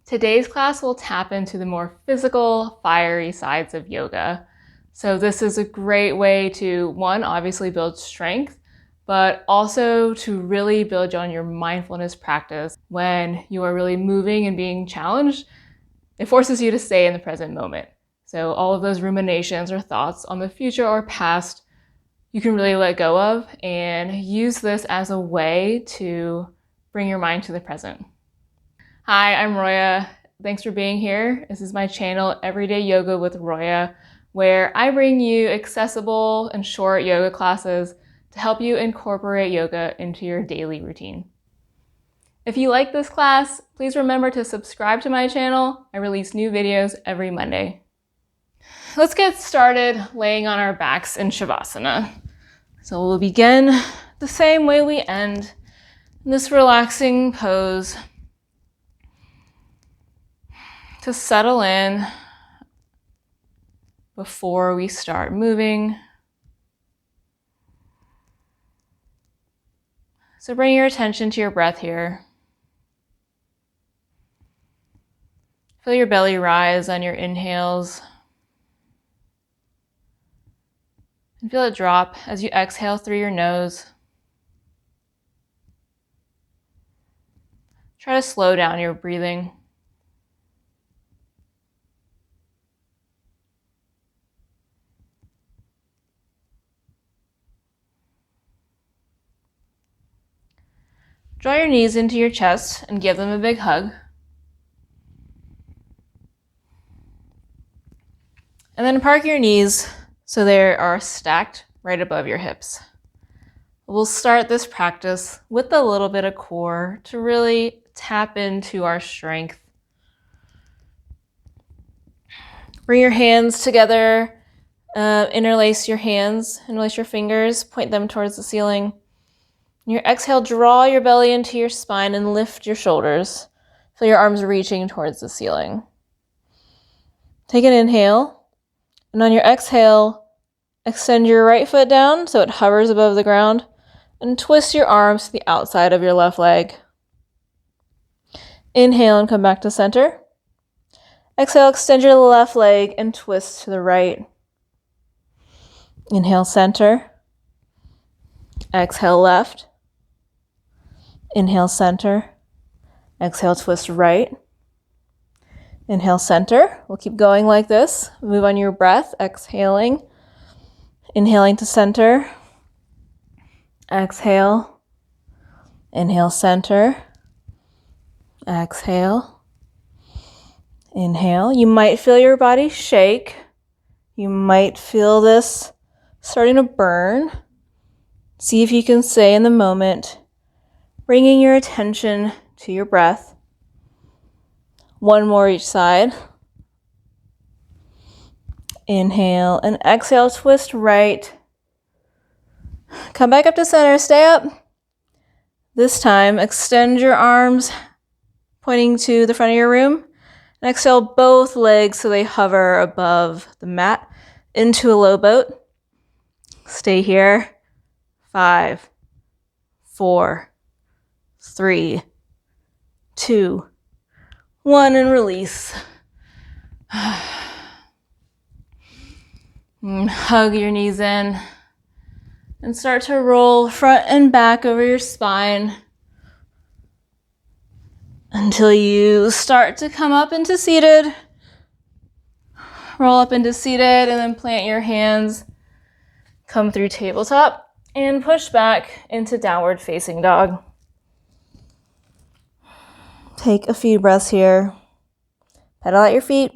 Today's class will tap into the more physical, fiery sides of yoga. So this is a great way to, one, obviously build strength, but also to really build on your mindfulness practice. When you are really moving and being challenged, it forces you to stay in the present moment. So all of those ruminations or thoughts on the future or past, you can really let go of and use this as a way to bring your mind to the present. Hi, I'm Roya. Thanks for being here. This is my channel, Everyday Yoga with Roya, where I bring you accessible and short yoga classes to help you incorporate yoga into your daily routine. If you like this class, please remember to subscribe to my channel. I release new videos every Monday. Let's get started laying on our backs in Shavasana. So we'll begin the same way we end, in this relaxing pose, to settle in before we start moving. So bring your attention to your breath here. Feel your belly rise on your inhales. And feel it drop as you exhale through your nose. Try to slow down your breathing. Draw your knees into your chest and give them a big hug. And then park your knees so they are stacked right above your hips. We'll start this practice with a little bit of core to really tap into our strength. Bring your hands together, interlace your hands, interlace your fingers, point them towards the ceiling. Your exhale, draw your belly into your spine and lift your shoulders. Feel your arms reaching towards the ceiling. Take an inhale, and on your exhale, extend your right foot down so it hovers above the ground, and twist your arms to the outside of your left leg. Inhale and come back to center. Exhale, extend your left leg and twist to the right. Inhale, center. Exhale, left. Inhale, center. Exhale, twist right. Inhale, center. We'll keep going like this. Move on your breath, exhaling. Inhaling to center. Exhale. Inhale, center. Exhale. Inhale. You might feel your body shake. You might feel this starting to burn. See if you can stay in the moment, bringing your attention to your breath. One more each side. Inhale and exhale, twist right. Come back up to center, stay up. This time, extend your arms, pointing to the front of your room. And exhale both legs so they hover above the mat into a low boat. Stay here. 5, 4, 3, 2, 1, and release. And hug your knees in and start to roll front and back over your spine until you start to come up into seated. Roll up into seated and then plant your hands. Come through tabletop and push back into downward facing dog. Take a few breaths here. Pedal at your feet.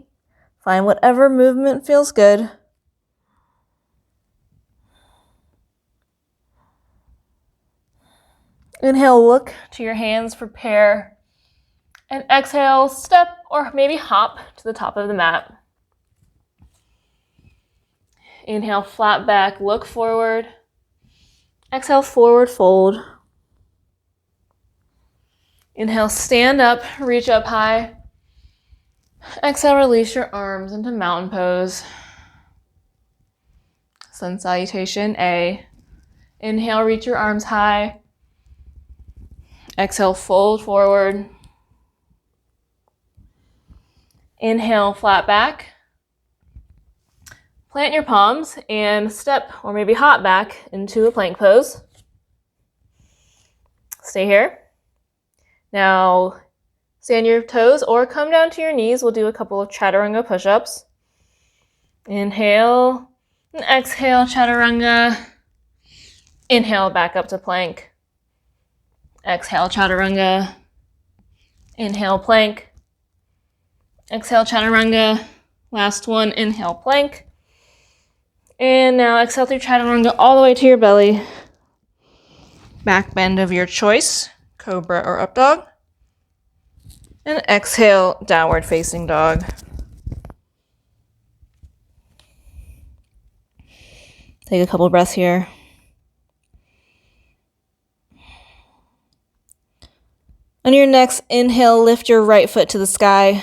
Find whatever movement feels good. Inhale, look to your hands, prepare. And exhale, step or maybe hop to the top of the mat. Inhale, flat back, look forward. Exhale, forward fold. Inhale, stand up, reach up high. Exhale, release your arms into mountain pose. Sun salutation, A. Inhale, reach your arms high. Exhale, fold forward. Inhale, flat back. Plant your palms and step or maybe hop back into a plank pose. Stay here. Now, stay on your toes or come down to your knees. We'll do a couple of chaturanga push-ups. Inhale and exhale, chaturanga. Inhale, back up to plank. Exhale, chaturanga. Inhale, plank. Exhale, chaturanga. Last one, inhale, plank. And now exhale through chaturanga all the way to your belly. Back bend of your choice, cobra or up dog. And exhale, downward facing dog. Take a couple breaths here. On your next inhale, lift your right foot to the sky.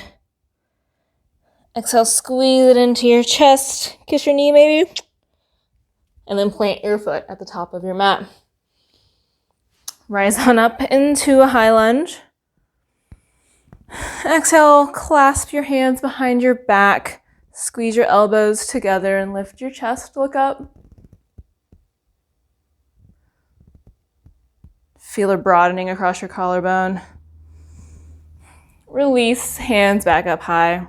Exhale, squeeze it into your chest. Kiss your knee maybe. And then plant your foot at the top of your mat. Rise on up into a high lunge. Exhale, clasp your hands behind your back. Squeeze your elbows together and lift your chest. Look up. Feel a broadening across your collarbone. Release, hands back up high.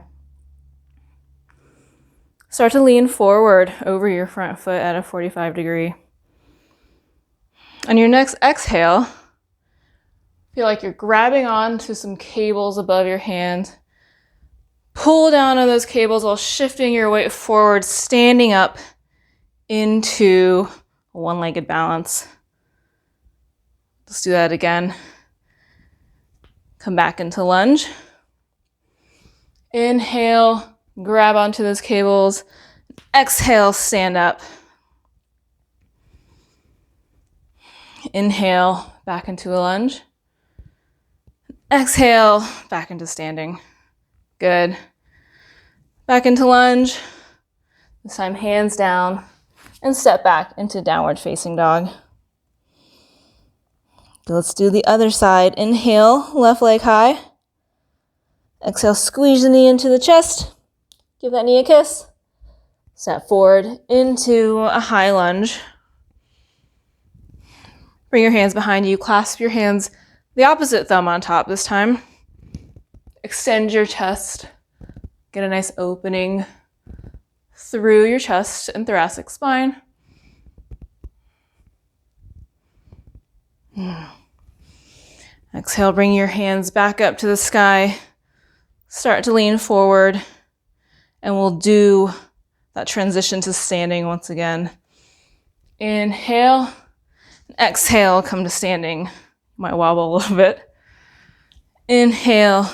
Start to lean forward over your front foot at a 45 degree. On your next exhale, feel like you're grabbing onto some cables above your hand. Pull down on those cables while shifting your weight forward, standing up into a one-legged balance. Let's do that again. Come back into lunge. Inhale, grab onto those cables. Exhale, stand up. Inhale, back into a lunge. Exhale, back into standing. Good. Back into lunge. This time hands down and step back into downward facing dog. Let's do the other side. Inhale, left leg high. Exhale, squeeze the knee into the chest. Give that knee a kiss. Step forward into a high lunge. Bring your hands behind you. Clasp your hands, the opposite thumb on top this time. Extend your chest. Get a nice opening through your chest and thoracic spine. Exhale, bring your hands back up to the sky. Start to lean forward, and we'll do that transition to standing once again. Inhale, exhale, come to standing. Might wobble a little bit. Inhale,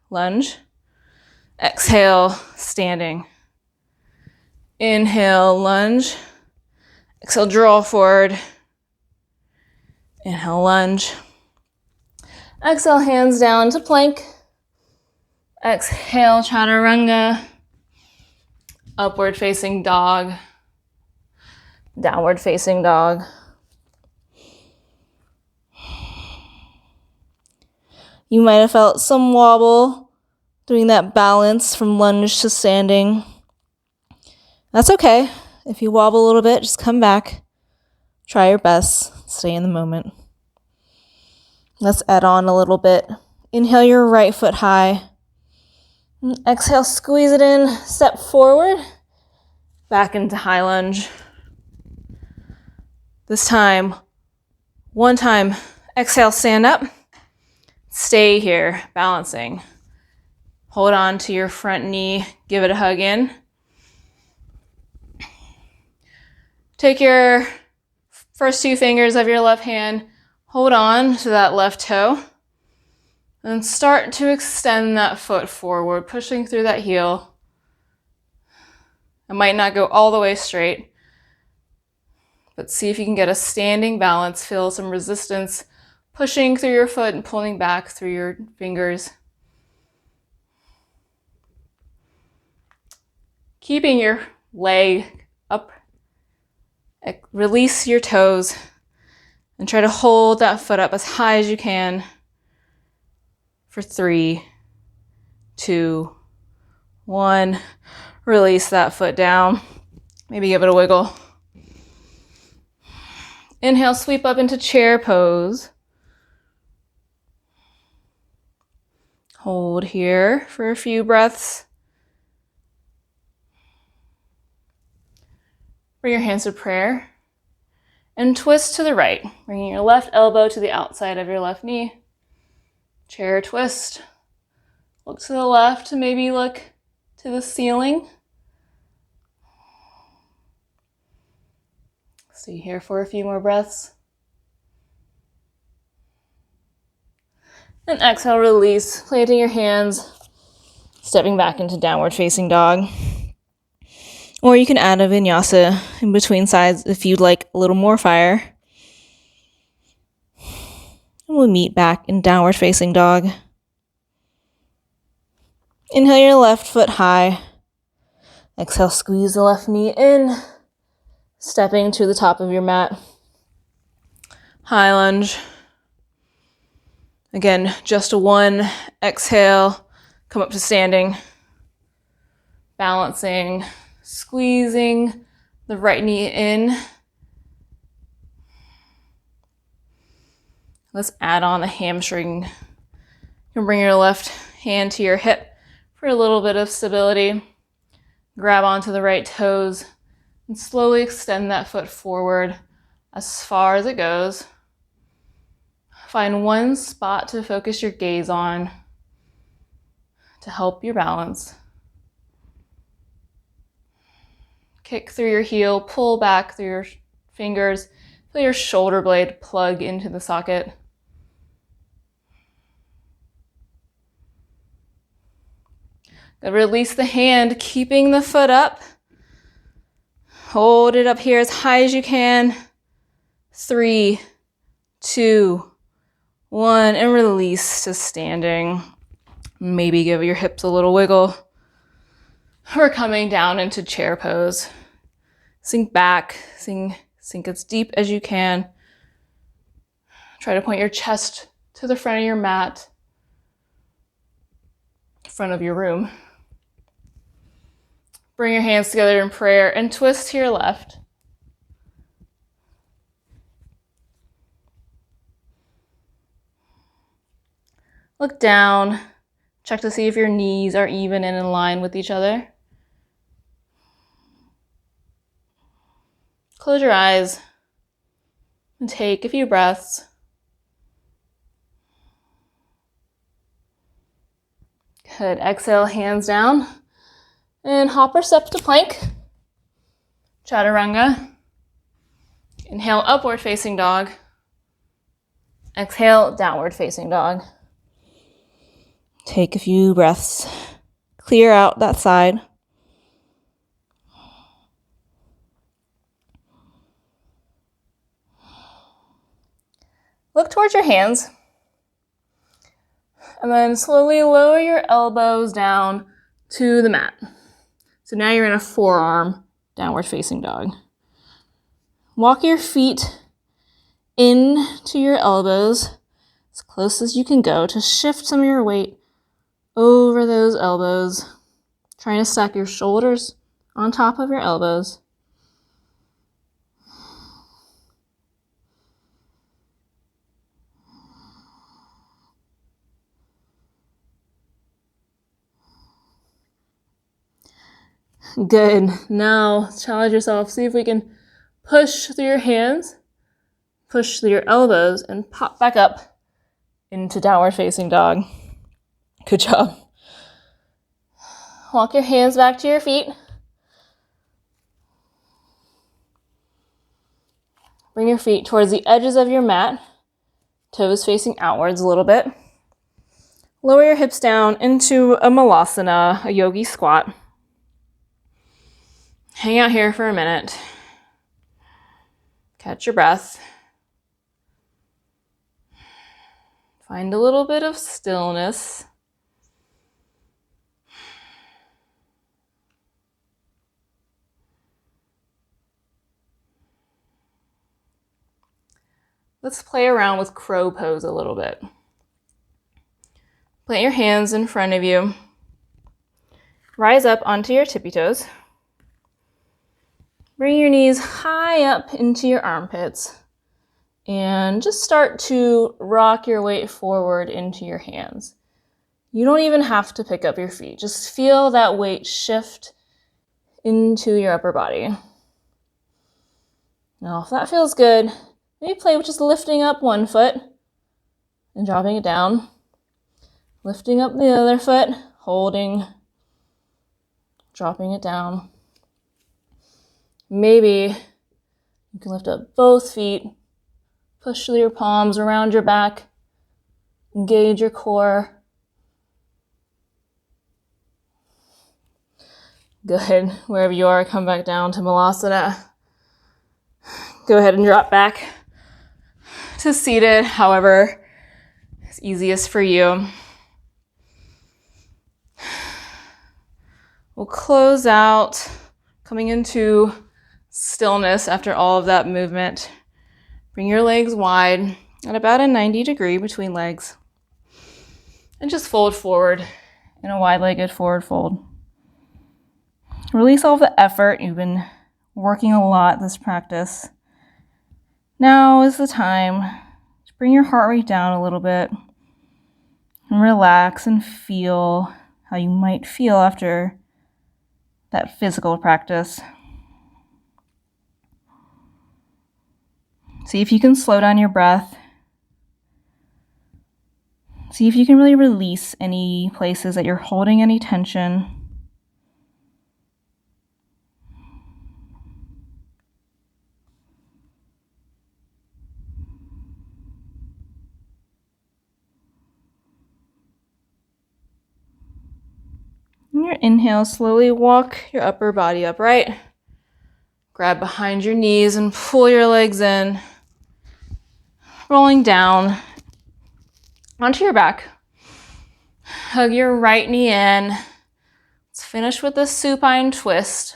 lunge. Exhale, standing. Inhale, lunge. Exhale, draw forward. Inhale, lunge. Exhale, hands down to plank. Exhale, chaturanga. Upward facing dog. Downward facing dog. You might have felt some wobble doing that balance from lunge to standing. That's okay. If you wobble a little bit, just come back. Try your best. Stay in the moment. Let's add on a little bit. Inhale your right foot high. Exhale, squeeze it in. Step forward. Back into high lunge. This time, one time, exhale, stand up. Stay here, balancing. Hold on to your front knee. Give it a hug in. Take your first two fingers of your left hand. Hold on to that left toe. And start to extend that foot forward, pushing through that heel. It might not go all the way straight, but see if you can get a standing balance. Feel some resistance pushing through your foot and pulling back through your fingers. Keeping your leg up. Release your toes and try to hold that foot up as high as you can for 3, 2, 1. Release that foot down. Maybe give it a wiggle. Inhale, sweep up into chair pose. Hold here for a few breaths. Bring your hands to prayer and twist to the right, bringing your left elbow to the outside of your left knee. Chair twist. Look to the left, maybe look to the ceiling. Stay here for a few more breaths. And exhale, release, planting your hands, stepping back into downward facing dog. Or you can add a vinyasa in between sides if you'd like a little more fire. And we'll meet back in downward facing dog. Inhale your left foot high. Exhale, squeeze the left knee in, stepping to the top of your mat. High lunge. Again, just a 1. Exhale, come up to standing. Balancing, squeezing the right knee in. Let's add on the hamstring. You can bring your left hand to your hip for a little bit of stability. Grab onto the right toes and slowly extend that foot forward as far as it goes. Find one spot to focus your gaze on to help your balance. Kick through your heel, pull back through your fingers, feel your shoulder blade plug into the socket. Release the hand, keeping the foot up. Hold it up here as high as you can. 3, 2, 1, and release to standing. Maybe give your hips a little wiggle. We're coming down into chair pose. Sink back, sink as deep as you can. Try to point your chest to the front of your mat, front of your room. Bring your hands together in prayer and twist to your left. Look down. Check to see if your knees are even and in line with each other. Close your eyes and take a few breaths. Good. Exhale, hands down. And hop or step to plank. Chaturanga. Inhale, upward facing dog. Exhale, downward facing dog. Take a few breaths. Clear out that side. Look towards your hands. And then slowly lower your elbows down to the mat. So now you're in a forearm downward facing dog. Walk your feet into your elbows as close as you can go to shift some of your weight over those elbows. Trying to stack your shoulders on top of your elbows. Good. Now challenge yourself. See if we can push through your hands, push through your elbows, and pop back up into downward facing dog. Good job. Walk your hands back to your feet. Bring your feet towards the edges of your mat, toes facing outwards a little bit. Lower your hips down into a malasana, a yogi squat. Hang out here for a minute. Catch your breath. Find a little bit of stillness. Let's play around with crow pose a little bit. Plant your hands in front of you. Rise up onto your tippy toes. Bring your knees high up into your armpits and just start to rock your weight forward into your hands. You don't even have to pick up your feet. Just feel that weight shift into your upper body. Now, if that feels good, maybe play with just lifting up one foot and dropping it down. Lifting up the other foot, holding, dropping it down. Maybe you can lift up both feet, push your palms around your back, engage your core. Good. Wherever you are, come back down to Malasana. Go ahead and drop back to seated, however is easiest for you. We'll close out, coming into stillness after all of that movement. Bring your legs wide at about a 90 degree between legs. And just fold forward in a wide-legged forward fold. Release all of the effort. You've been working a lot this practice. Now is the time to bring your heart rate down a little bit and relax and feel how you might feel after that physical practice. See if you can slow down your breath. See if you can really release any places that you're holding any tension. On your inhale, slowly walk your upper body upright. Grab behind your knees and pull your legs in. Rolling down onto your back. Hug your right knee in. Let's finish with a supine twist.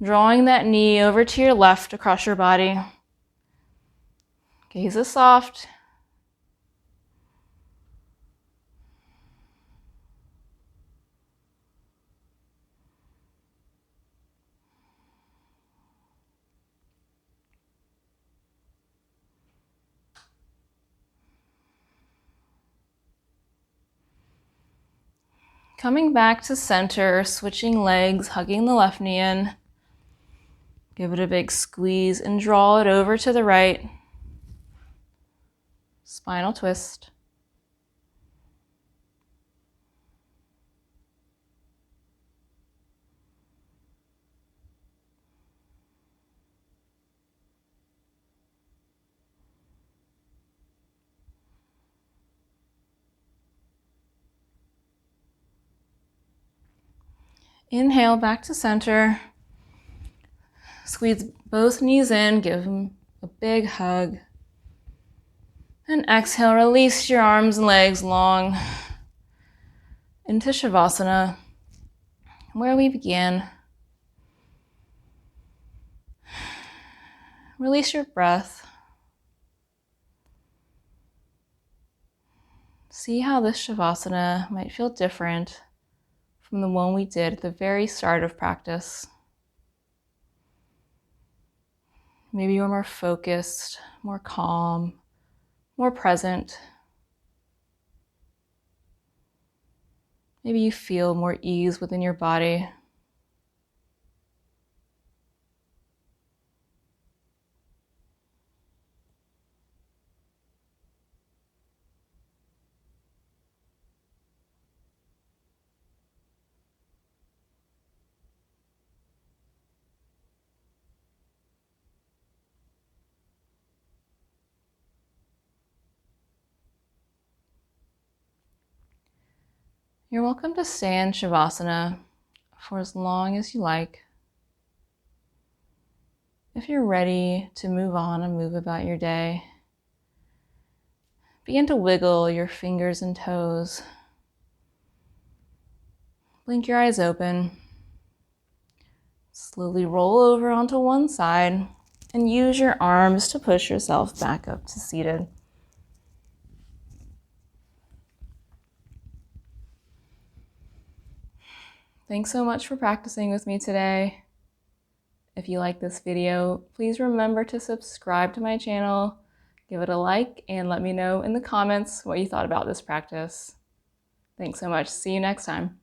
Drawing that knee over to your left across your body. Gaze is soft. Coming back to center, switching legs, hugging the left knee in. Give it a big squeeze and draw it over to the right. Spinal twist. Inhale back to center. Squeeze both knees in, give them a big hug. And exhale, release your arms and legs long into Shavasana, where we began. Release your breath. See how this Shavasana might feel different from the one we did at the very start of practice. Maybe you're more focused, more calm, more present. Maybe you feel more ease within your body. You're welcome to stay in Shavasana for as long as you like. If you're ready to move on and move about your day, begin to wiggle your fingers and toes. Blink your eyes open. Slowly roll over onto one side and use your arms to push yourself back up to seated. Thanks so much for practicing with me today. If you like this video, please remember to subscribe to my channel, give it a like, and let me know in the comments what you thought about this practice. Thanks so much. See you next time.